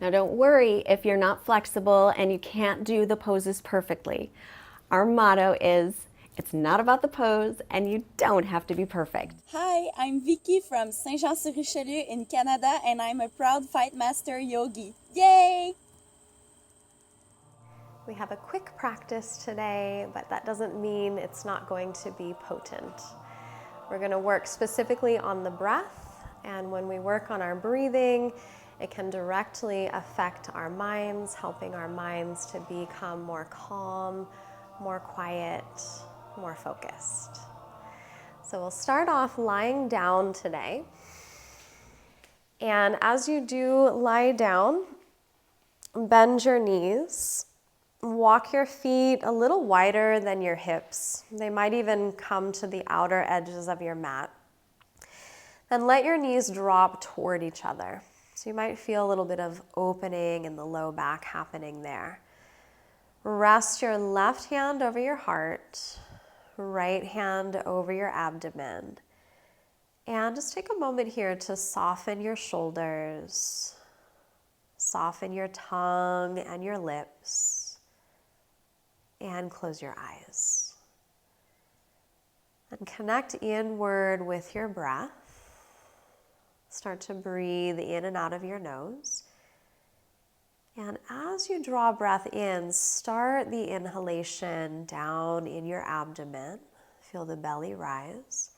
Now don't worry if you're not flexible and you can't do the poses perfectly. Our motto is, it's not about the pose and you don't have to be perfect. Hi, I'm Vicky from Saint-Jean-sur-Richelieu in Canada, and I'm a proud Fightmaster Yogi. Yay! We have a quick practice today, but that doesn't mean it's not going to be potent. We're going to work specifically on the breath, and when we work on our breathing, it can directly affect our minds, helping our minds to become more calm, more quiet, more focused. So we'll start off lying down today. And as you do lie down, bend your knees. Walk your feet a little wider than your hips. They might even come to the outer edges of your mat. And let your knees drop toward each other. So you might feel a little bit of opening in the low back happening there. Rest your left hand over your heart, right hand over your abdomen. And just take a moment here to soften your shoulders, soften your tongue and your lips, and close your eyes. And connect inward with your breath. Start to breathe in and out of your nose. And as you draw breath in, start the inhalation down in your abdomen. Feel the belly rise.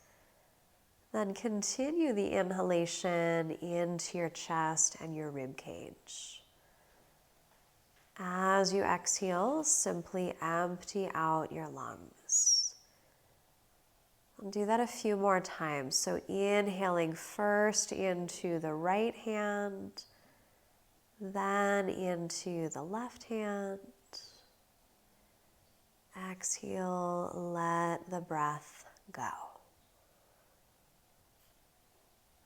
Then continue the inhalation into your chest and your rib cage. As you exhale, simply empty out your lungs. I'll do that a few more times. So inhaling first into the right hand, then into the left hand. Exhale, let the breath go.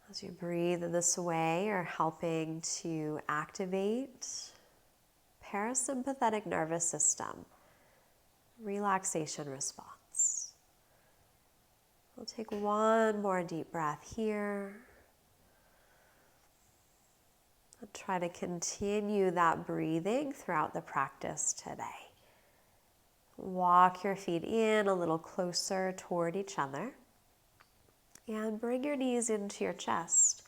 As you breathe in this way, you're helping to activate parasympathetic nervous system, relaxation response. We'll take one more deep breath here. I'll try to continue that breathing throughout the practice today. Walk your feet in a little closer toward each other. And bring your knees into your chest.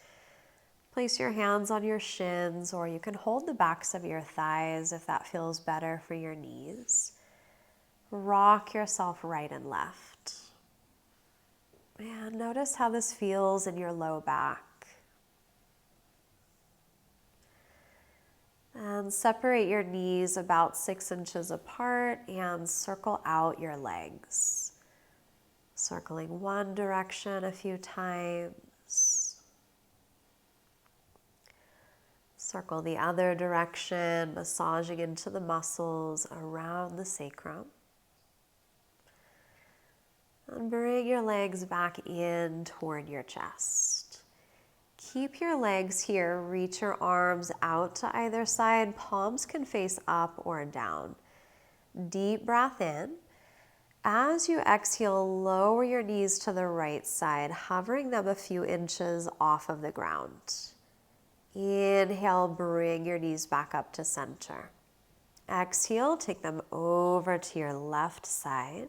Place your hands on your shins, or you can hold the backs of your thighs if that feels better for your knees. Rock yourself right and left. And notice how this feels in your low back. And separate your knees about 6 inches apart and circle out your legs. Circling one direction a few times. Circle the other direction, massaging into the muscles around the sacrum. And bring your legs back in toward your chest. Keep your legs here, reach your arms out to either side. Palms can face up or down. Deep breath in. As you exhale, lower your knees to the right side, hovering them a few inches off of the ground. Inhale, bring your knees back up to center. Exhale, take them over to your left side.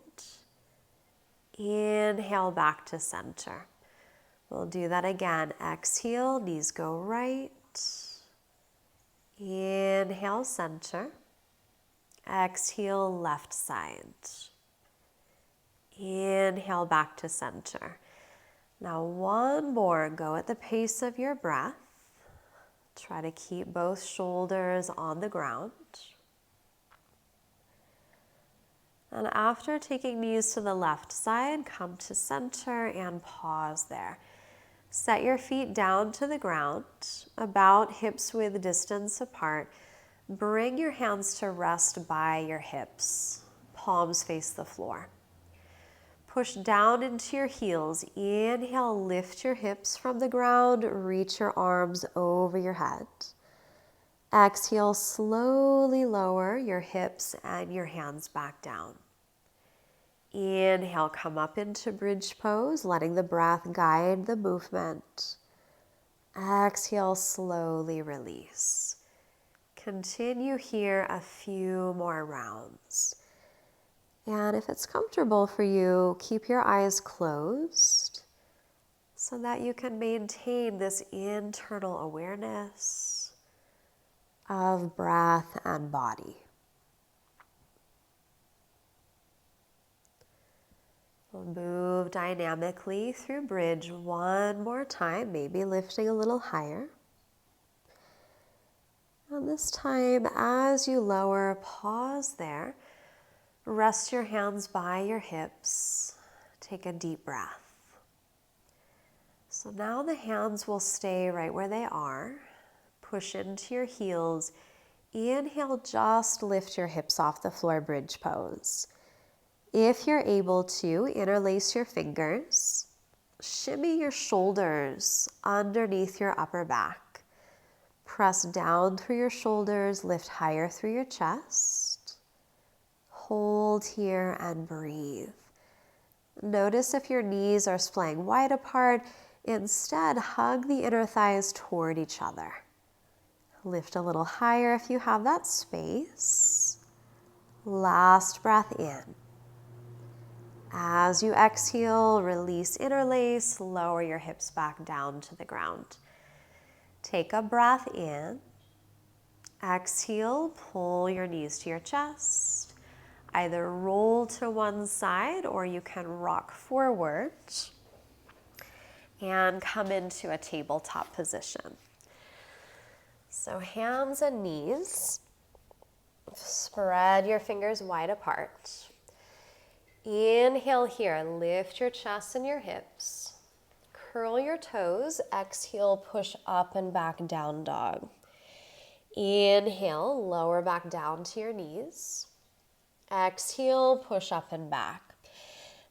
Inhale, back to center. We'll do that again. Exhale, knees go right. Inhale, center. Exhale, left side. Inhale, back to center. Now one more. Go at the pace of your breath. Try to keep both shoulders on the ground. And after taking knees to the left side, come to center and pause there. Set your feet down to the ground, about hips width distance apart. Bring your hands to rest by your hips. Palms face the floor. Push down into your heels. Inhale, lift your hips from the ground. Reach your arms over your head. Exhale, slowly lower your hips and your hands back down. Inhale, come up into bridge pose, letting the breath guide the movement. Exhale, slowly release. Continue here a few more rounds. And if it's comfortable for you, keep your eyes closed so that you can maintain this internal awareness of breath and body. We'll move dynamically through bridge one more time, maybe lifting a little higher. And this time, as you lower, pause there. Rest your hands by your hips. Take a deep breath. So now the hands will stay right where they are. Push into your heels. Inhale, just lift your hips off the floor, bridge pose. If you're able to, interlace your fingers. Shimmy your shoulders underneath your upper back. Press down through your shoulders, lift higher through your chest. Hold here and breathe. Notice if your knees are splaying wide apart. Instead, hug the inner thighs toward each other. Lift a little higher if you have that space. Last breath in. As you exhale, release, interlace, lower your hips back down to the ground. Take a breath in. Exhale, pull your knees to your chest. Either roll to one side or you can rock forward and come into a tabletop position. So hands and knees, spread your fingers wide apart. Inhale here, lift your chest and your hips. Curl your toes, exhale, push up and back, down dog. Inhale, lower back down to your knees. Exhale, push up and back.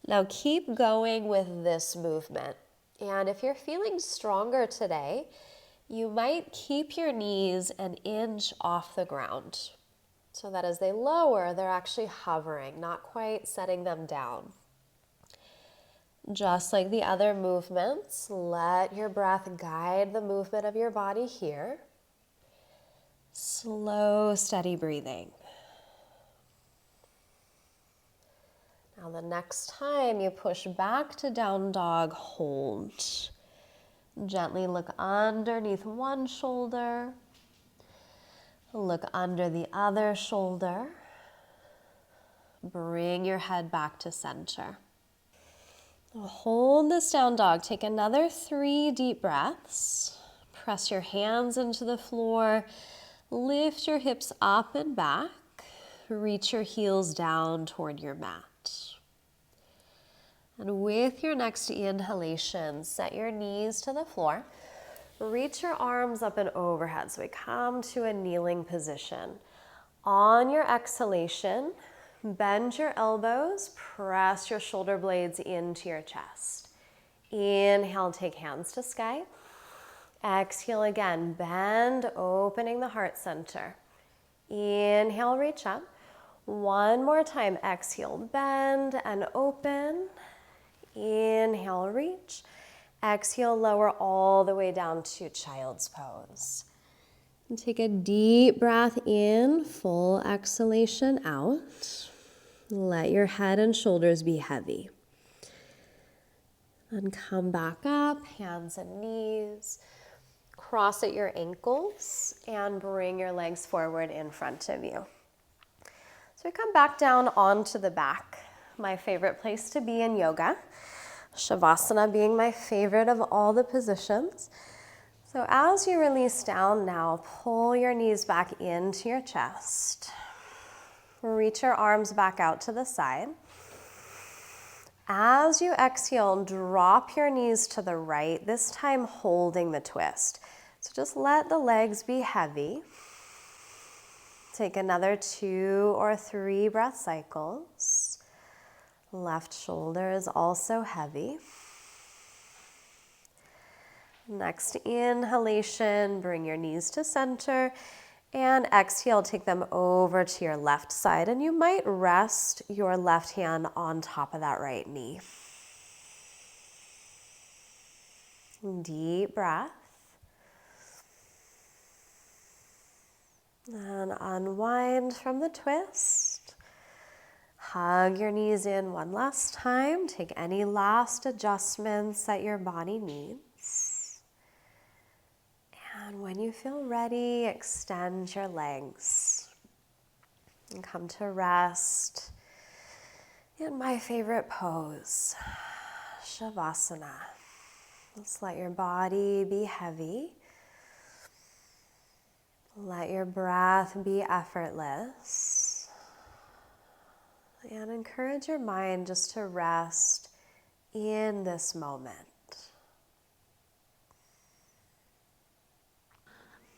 Now keep going with this movement. And if you're feeling stronger today, you might keep your knees an inch off the ground, so that as they lower, they're actually hovering, not quite setting them down. Just like the other movements, let your breath guide the movement of your body here. Slow, steady breathing. Now the next time you push back to down dog, hold. Gently look underneath one shoulder. Look under the other shoulder. Bring your head back to center. Hold this down dog. Take another 3 deep breaths. Press your hands into the floor. Lift your hips up and back. Reach your heels down toward your mat. And with your next inhalation, set your knees to the floor. Reach your arms up and overhead so we come to a kneeling position. On your exhalation, bend your elbows, press your shoulder blades into your chest. Inhale, take hands to sky. Exhale again, bend, opening the heart center. Inhale, reach up. One more time, exhale, bend and open. Inhale, reach. Exhale, lower all the way down to child's pose. And take a deep breath in, full exhalation out. Let your head and shoulders be heavy. And come back up, hands and knees. Cross at your ankles and bring your legs forward in front of you. So we come back down onto the back, my favorite place to be in yoga. Shavasana being my favorite of all the positions. So as you release down now, pull your knees back into your chest. Reach your arms back out to the side. As you exhale, drop your knees to the right, this time holding the twist. So just let the legs be heavy. Take another 2 or 3 breath cycles. Left shoulder is also heavy. Next inhalation, bring your knees to center, and exhale, take them over to your left side, and you might rest your left hand on top of that right knee. Deep breath. And unwind from the twist. Hug your knees in one last time. Take any last adjustments that your body needs. And when you feel ready, extend your legs and come to rest in my favorite pose, shavasana. Just let your body be heavy. Let your breath be effortless. And encourage your mind just to rest in this moment.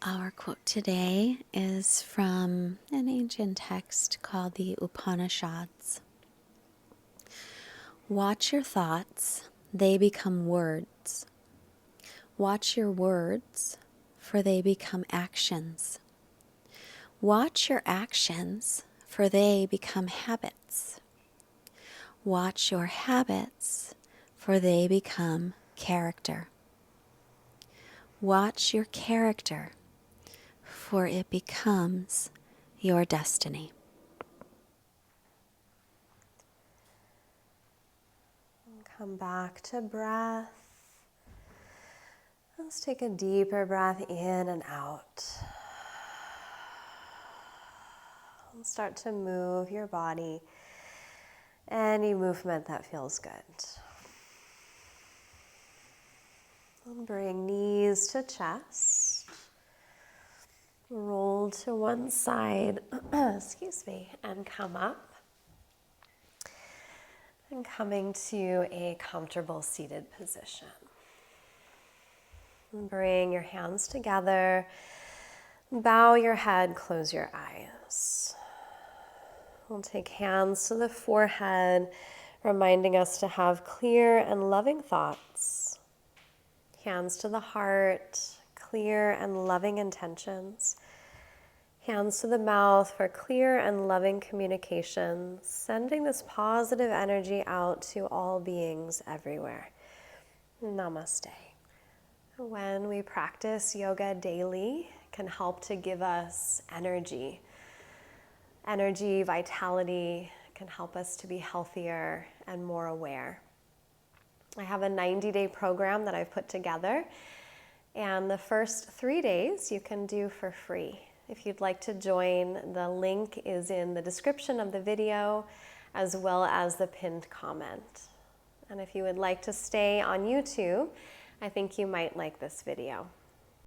Our quote today is from an ancient text called the Upanishads. Watch your thoughts, they become words. Watch your words, for they become actions. Watch your actions, for they become habits. Watch your habits, for they become character. Watch your character, for it becomes your destiny. Come back to breath. Let's take a deeper breath in and out. And start to move your body. Any movement that feels good. And bring knees to chest. Roll to one side, excuse me, and come up. And coming to a comfortable seated position. And bring your hands together. Bow your head, close your eyes. We'll take hands to the forehead, reminding us to have clear and loving thoughts. Hands to the heart, clear and loving intentions. Hands to the mouth for clear and loving communication, sending this positive energy out to all beings everywhere. Namaste. When we practice yoga daily, it can help to give us energy. Energy, vitality, can help us to be healthier and more aware. I have a 90-day program that I've put together, and the first 3 days you can do for free. If you'd like to join, the link is in the description of the video as well as the pinned comment. And if you would like to stay on YouTube, I think you might like this video.